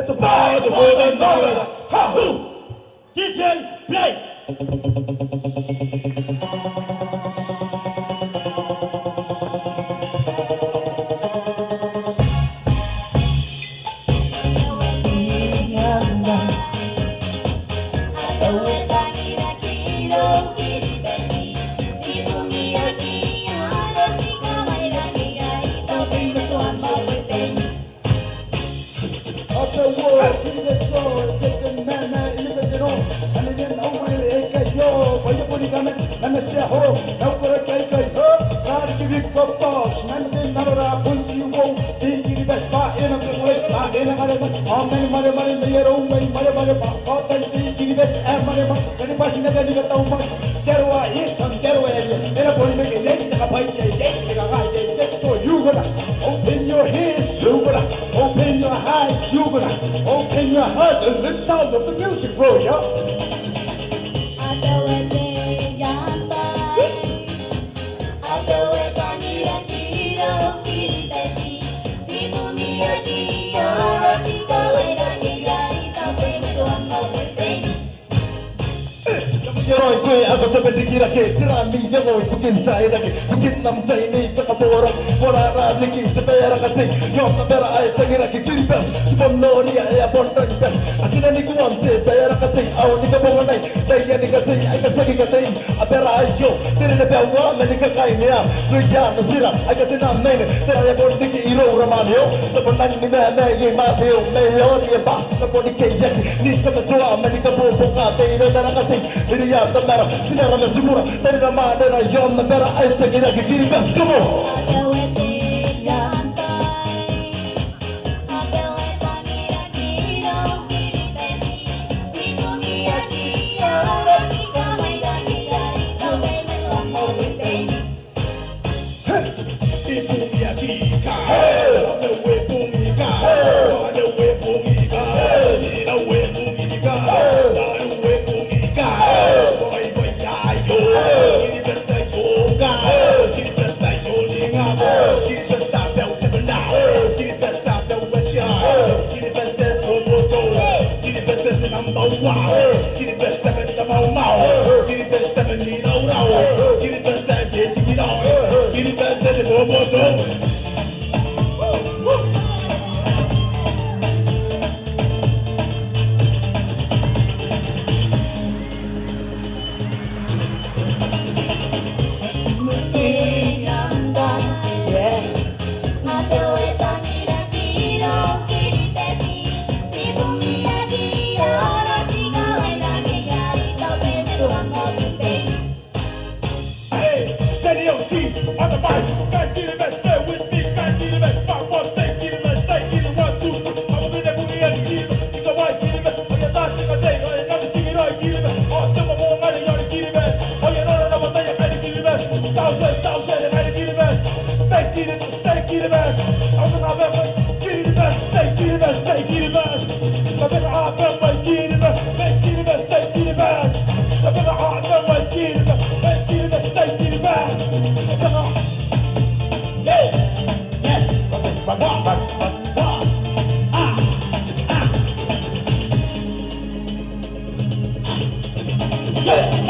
the bar, the world, and the ha who. DJ, play. Open your hands, you gonna open your eyes, you gonna open your heart, and the sound of the music, bro, yo. Roy gue aku sampai dikira ke cerami jangan bikin saya lagi bikin nam saya ini kekaboran bola lagi supaya kasih nyok bera ay tangira ke kiri bas sebelum dia ya bontrang bas akhirnya ni kuan se bayar kasih au ni kabongan nai saya ni kasih ay kasih abera ayo tiri na bawa menika kainnya luya nasira ay kasih nam nai saya bonti ke iro ramanyo sebenarnya ni mana ye mateo meyo dia pas seponi ke ni kebetua menika bobong ate ina darah kasih dia Tamara, sinara na simura, tari na madara, yom na pera, ay sa gina kikiri bas, come on!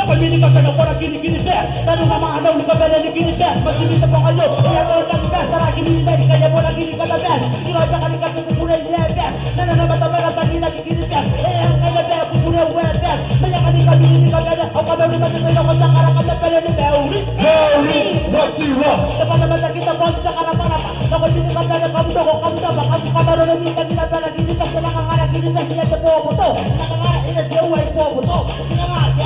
Pamili ka sa para gini-gini best. Tanong ng mga anaw ni kabela ni gini best. Magsilita po kayo, kaya mo lang best. Tara gini best, kaya mo lang gini ka na best. Sinabi ka rin kasi kukulay niya best. Nananamata ba na tagi na gini best. Eh ang kaya best, kukulay well best. Maya ka rin kami ni kabela. Ang kabela ni kabela ko sa karakam na pala ni Mary. Mary, what you want? Dapat naman sa kita bos sa karakam. Ako gini kabela kamuto ko kamuto ba. Kasi kabela ni kabela pala gini best. Nakakara gini best niya sa po to. Nakakara ina siya uway po to. Sinangat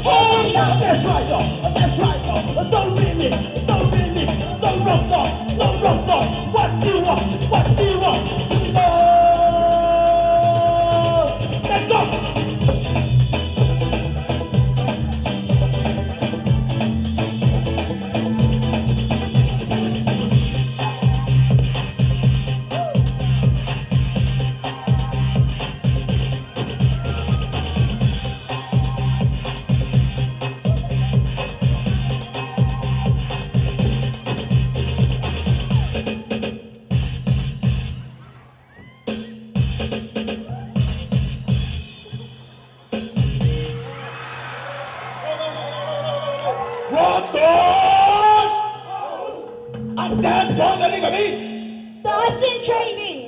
hey, that's right, that's right, don't really, don't rough, what do you want, let's go! Rotos! Ang dance mo, galing kami! Taas in training!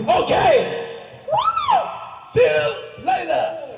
Okay! See you later!